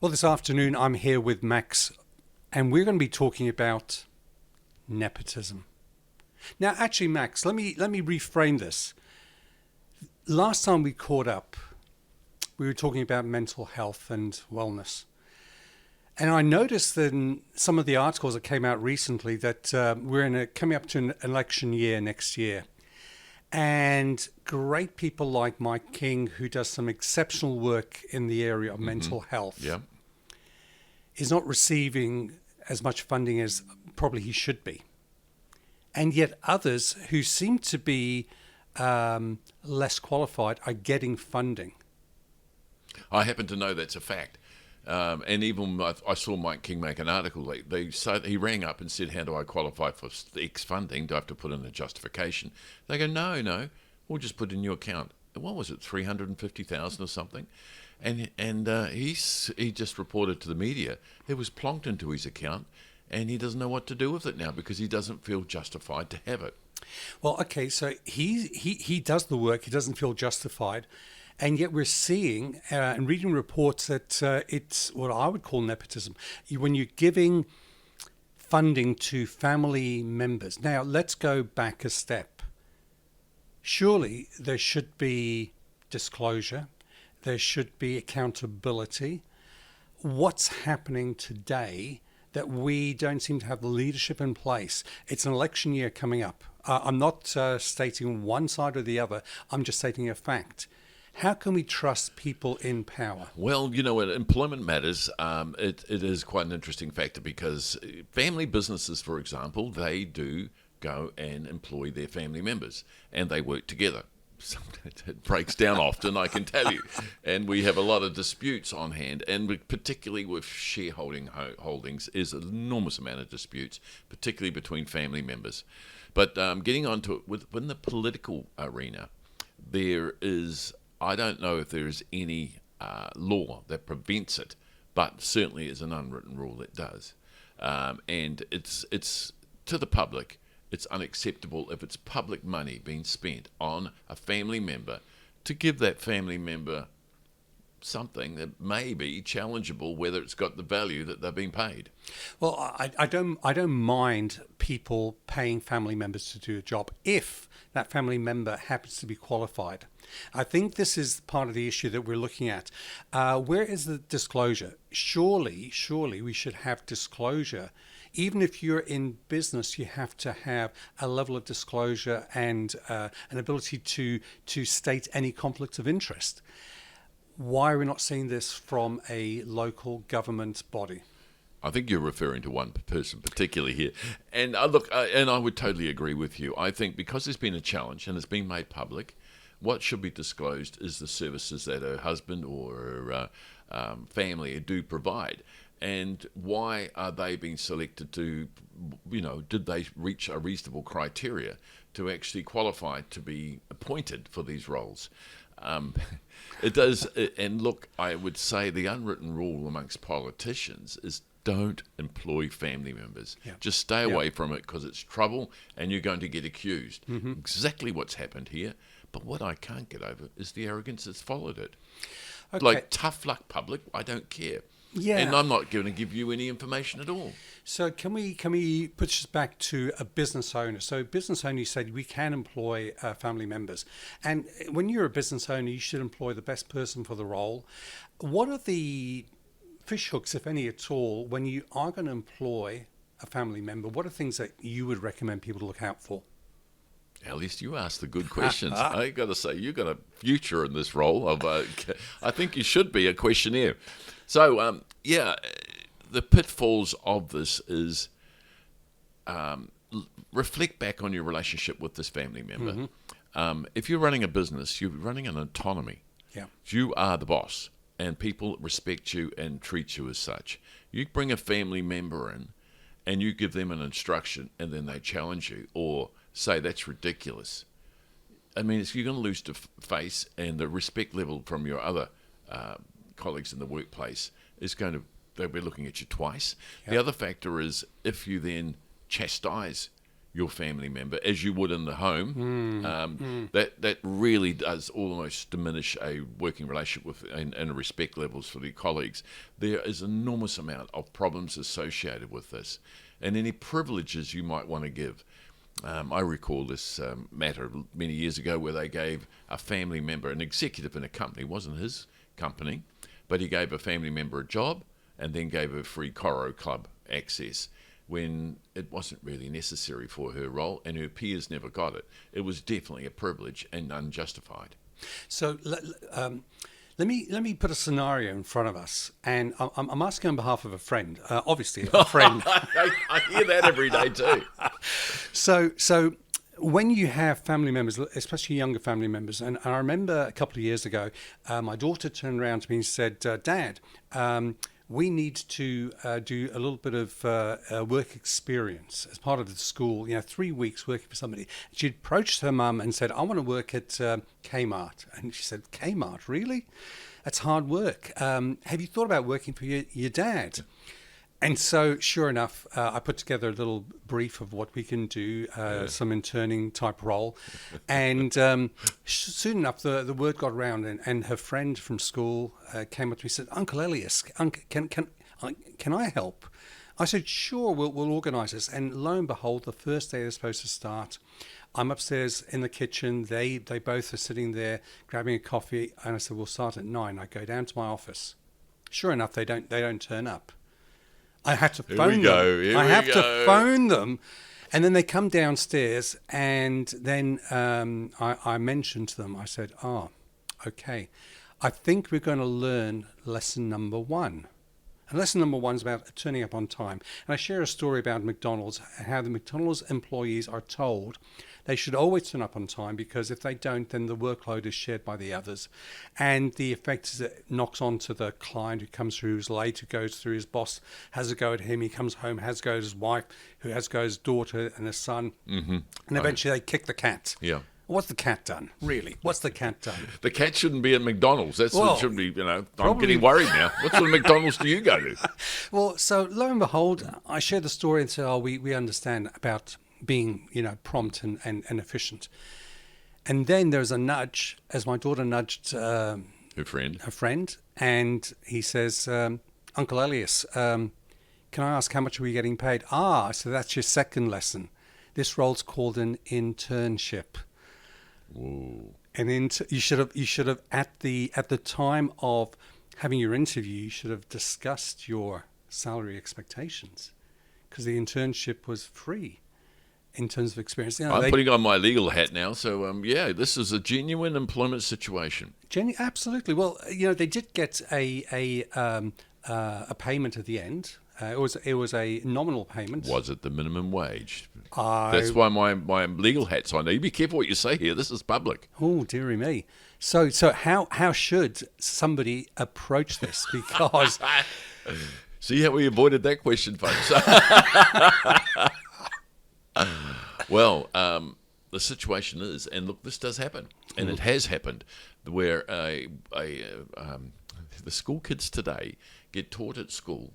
Well, this afternoon I'm here with Max, and we're going to be talking about nepotism. Now, actually, Max, let me reframe this. Last time we caught up, we were talking about mental health and wellness. And I noticed that in some of the articles that came out recently that coming up to an election year next year. And great people like Mike King, who does some exceptional work in the area of mental health, Yeah. is not receiving as much funding as probably he should be. And yet others who seem to be less qualified are getting funding. I happen to know that's a fact. And even I saw Mike King make an article. He rang up and said, "How do I qualify for X funding? Do I have to put in a justification?" They go, "No, we'll just put in your account." What was it, 350,000 or something? And he just reported to the media it was plonked into his account, and he doesn't know what to do with it now because he doesn't feel justified to have it. Well, okay, so he does the work. He doesn't feel justified. And yet we're seeing and reading reports that it's what I would call nepotism. When you're giving funding to family members. Now, let's go back a step. Surely there should be disclosure. There should be accountability. What's happening today that we don't seem to have the leadership in place? It's an election year coming up. I'm not stating one side or the other. I'm just stating a fact. How can we trust people in power? Well, when employment matters, it is quite an interesting factor because family businesses, for example, they do go and employ their family members and they work together. It breaks down often, I can tell you. And we have a lot of disputes on hand, and particularly with shareholding holdings is an enormous amount of disputes, particularly between family members. But getting on to it, within the political arena, there is... I don't know if there is any law that prevents it, but certainly is an unwritten rule that does. And it's to the public, it's unacceptable if it's public money being spent on a family member to give that family member something that may be challengeable, whether it's got the value that they've been paid. Well, I don't mind people paying family members to do a job if that family member happens to be qualified. I think this is part of the issue that we're looking at. Where is the disclosure? Surely we should have disclosure. Even if you're in business, you have to have a level of disclosure and an ability to state any conflicts of interest. Why are we not seeing this from a local government body? I think you're referring to one person particularly here. And and I would totally agree with you. I think because there's been a challenge and it's been made public, what should be disclosed is the services that a husband or family do provide. And why are they being selected to, did they reach a reasonable criteria to actually qualify to be appointed for these roles? It does, and look, I would say the unwritten rule amongst politicians is don't employ family members. Yeah. Just stay away from it because it's trouble and you're going to get accused. Mm-hmm. Exactly what's happened here. But what I can't get over is the arrogance that's followed it. Okay. Like, tough luck, public, I don't care. Yeah. And I'm not going to give you any information at all. So can we put this back to a business owner? So business owner, you said we can employ family members. And when you're a business owner, you should employ the best person for the role. What are the fish hooks, if any at all, when you are going to employ a family member? What are things that you would recommend people to look out for? At least you asked the good questions. I got to say, you've got a future in this role. I think you should be a questionnaire. So, the pitfalls of this is reflect back on your relationship with this family member. Mm-hmm. If you're running a business, you're running an autonomy. Yeah. You are the boss, and people respect you and treat you as such. You bring a family member in, and you give them an instruction, and then they challenge you or say that's ridiculous. I mean, you're going to lose the face, and the respect level from your other colleagues in the workplace is going to, they'll be looking at you twice. Yep. The other factor is if you then chastise your family member as you would in the home, that really does almost diminish a working relationship with and respect levels for the colleagues. There is an enormous amount of problems associated with this, and any privileges you might want to give. I recall this matter many years ago where they gave a family member, an executive in a company, it wasn't his company, but he gave a family member a job and then gave her free Coro Club access when it wasn't really necessary for her role, and her peers never got it. It was definitely a privilege and unjustified. So let me put a scenario in front of us, and I'm asking on behalf of a friend, obviously a friend. I hear that every day too. So when you have family members, especially younger family members, and I remember a couple of years ago, my daughter turned around to me and said, Dad, we need to do a little bit of work experience as part of the school, 3 weeks working for somebody. She approached her mum and said, I want to work at Kmart. And she said, Kmart, really? That's hard work. Have you thought about working for your dad? And so, sure enough, I put together a little brief of what we can do, some interning type role. And soon enough, the word got around, and her friend from school came up to me and said, Uncle Elias, can I help? I said, sure, we'll organise this. And lo and behold, the first day they're supposed to start, I'm upstairs in the kitchen. They both are sitting there grabbing a coffee. And I said, we'll start at 9. I go down to my office. Sure enough, they don't turn up. I had to phone them. I have to phone them. And then they come downstairs, and then I mentioned to them, I said, okay, I think we're going to learn lesson number 1. And lesson number 1 is about turning up on time. And I share a story about McDonald's, how the McDonald's employees are told they should always turn up on time, because if they don't, then the workload is shared by the others. And the effect is it knocks on to the client who comes through, who's late, who goes through, his boss has a go at him, he comes home, has a go at his wife, who has a go at his daughter and his son. Mm-hmm. And eventually they kick the cat. Yeah. What's the cat done? Really? What's the cat done? The cat shouldn't be at McDonald's. That's what should be, I'm getting worried now. What sort of McDonald's do you go to? Well, so lo and behold, I share the story and say, we understand about being, prompt and efficient. And then there's a nudge, as my daughter nudged her friend, and he says, Uncle Elias, can I ask how much are we getting paid? So that's your second lesson. This role's called an internship. Whoa. And you should have at the time of having your interview, you should have discussed your salary expectations, because the internship was free in terms of experience. I'm putting on my legal hat now, so this is a genuine employment situation. Absolutely. Well, they did get a payment at the end. It was a nominal payment. Was it the minimum wage? That's why my legal hat's on. Now, you be careful what you say here. This is public. Oh, dearie me. So how should somebody approach this? Because see how we avoided that question, folks. Well, the situation is, and look, this does happen, and it has happened, where the school kids today get taught at school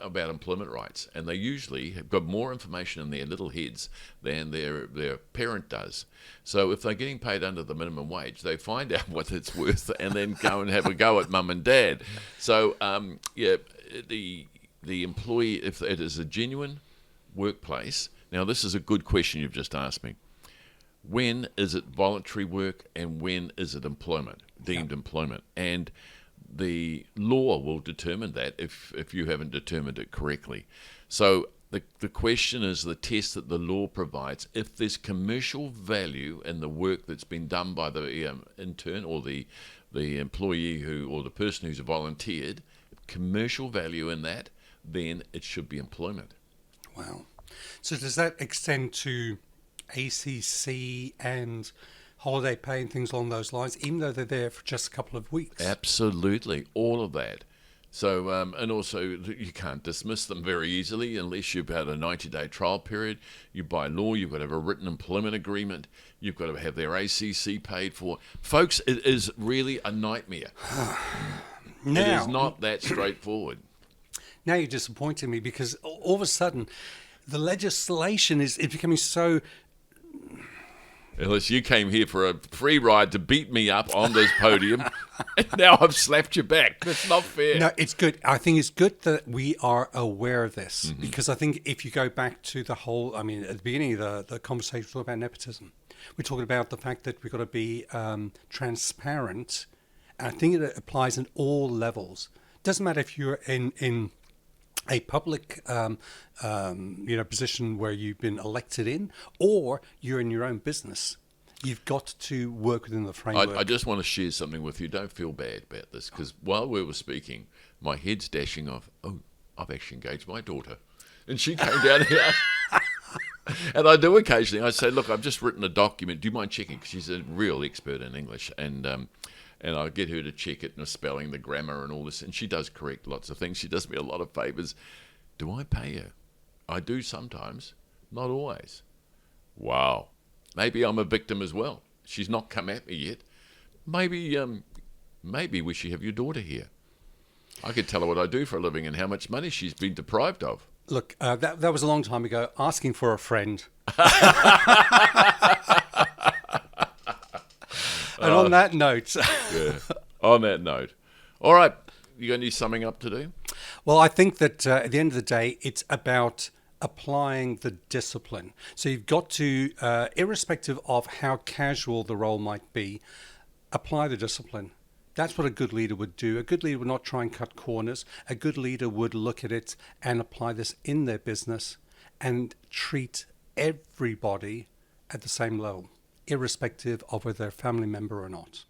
about employment rights, and they usually have got more information in their little heads than their parent does. So if they're getting paid under the minimum wage, they find out what it's worth and then go and have a go at mum and dad. So the employee, if it is a genuine workplace. Now, this is a good question you've just asked me. When is it voluntary work and when is it employment, deemed employment? And the law will determine that if you haven't determined it correctly. So the question is the test that the law provides. If there's commercial value in the work that's been done by the intern or the employee or the person who's volunteered, commercial value in that, then it should be employment. Wow. So does that extend to ACC and holiday pay and things along those lines, even though they're there for just a couple of weeks? Absolutely, all of that. So, and also you can't dismiss them very easily unless you've had a 90-day trial period. By law, you've got to have a written employment agreement. You've got to have their ACC paid for. Folks, it is really a nightmare. Now, it is not that straightforward. Now you're disappointing me, because all of a sudden, The legislation is becoming so. Unless you came here for a free ride to beat me up on this podium, and now I've slapped you back. That's not fair. No, it's good. I think it's good that we are aware of this, because I think if you go back to the whole, I mean, at the beginning of the conversation, we talked about nepotism. We're talking about the fact that we've got to be transparent. And I think it applies in all levels. Doesn't matter if you're in a public position where you've been elected in, or you're in your own business. You've got to work within the framework. I just want to share something with you. Don't feel bad about this, because while we were speaking, my head's dashing off. Oh, I've actually engaged my daughter. And she came down here. And I do occasionally. I say, look, I've just written a document. Do you mind checking? Because she's a real expert in English. And I get her to check it, and the spelling, the grammar, and all this. And she does correct lots of things. She does me a lot of favours. Do I pay her? I do sometimes, not always. Wow. Maybe I'm a victim as well. She's not come at me yet. Maybe we should have your daughter here. I could tell her what I do for a living and how much money she's been deprived of. Look, that was a long time ago. Asking for a friend. And on that note... Yeah. On that note. All right. You got any summing up to do? Well, I think that at the end of the day, it's about applying the discipline. So you've got to, irrespective of how casual the role might be, apply the discipline. That's what a good leader would do. A good leader would not try and cut corners. A good leader would look at it and apply this in their business and treat everybody at the same level, irrespective of whether they're a family member or not.